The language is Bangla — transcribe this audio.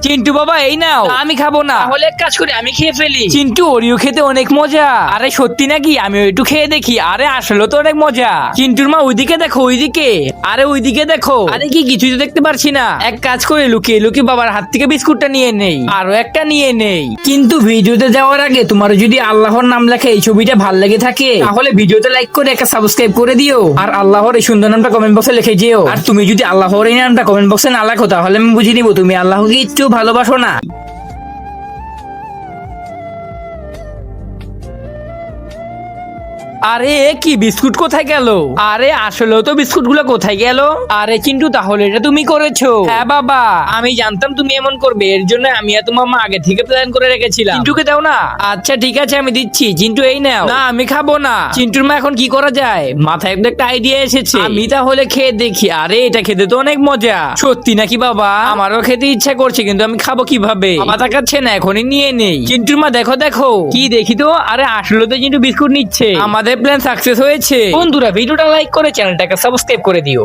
চিন্টু বাবা এই নাও। আমি খাবো না। তাহলে এক কাজ করি আমি খেয়ে ফেলি। চিন্টু ওরিও খেতে অনেক মজা। আরে সত্যি নাকি? আমি একটু খেয়ে দেখি। আরে আসলে তো অনেক মজা। চিন্টুর মা ওইদিকে দেখো, ওইদিকে। আরে ওইদিকে দেখো। আরে কি কিছুই তো দেখতে পারছি না। এক কাজ করে লুকিয়ে লুকিয়ে বাবার হাত থেকে বিস্কুটটা নিয়ে নেই, আরো একটা নিয়ে নেই। কিন্তু ভিডিওতে যাওয়ার আগে তোমার যদি আল্লাহর নাম লেখা এই ছবিটা ভালো লেগে থাকে তাহলে ভিডিওতে লাইক করে একটা সাবস্ক্রাইব করে দিও, আর আল্লাহর এই সুন্দর নামটা কমেন্ট বক্সে লিখে যেও। আর তুমি যদি আল্লাহর এই নামটা কমেন্ট বক্সে না লেখো তাহলে আমি বুঝে নিব তুমি আল্লাহকে একটু ভালোবাসো না। আরে কি বিস্কুট কোথায় গেল? আরে আসলেও তো বিস্কুট গুলো কোথায় গেল? আরে চিন্টু তাহলে এটা তুমি করেছো? হ্যাঁ বাবা, আমি জানতাম তুমি এমন করবে, এর জন্য আমি আর তোমার মা আগে থেকে প্ল্যান করে রেখেছিলাম। চিন্টুকে দাও না। আচ্ছা ঠিক আছে আমি দিচ্ছি। চিন্টু এই নাও। না আমি খাবো না। চিন্টুর মা এখন কি করা যায়? মাথায় একটা আইডিয়া এসেছে। আমি তাহলে খেয়ে দেখি। আরে এটা খেতে তো অনেক মজা। সত্যি নাকি বাবা? আমারও খেতে ইচ্ছা করছে কিন্তু আমি খাবো কিভাবে? বাবা তাকাচ্ছে না, এখনই নিয়ে নেই। চিন্টুর মা দেখো দেখো। কি দেখি তো? আরে আসলে তো চিন্টু বিস্কুট নিচ্ছে। আমাদের প্ল্যান সাকসেস হয়েছে। বন্ধুরা ভিডিওটা লাইক করে চ্যানেলটাকে সাবস্ক্রাইব করে দিও।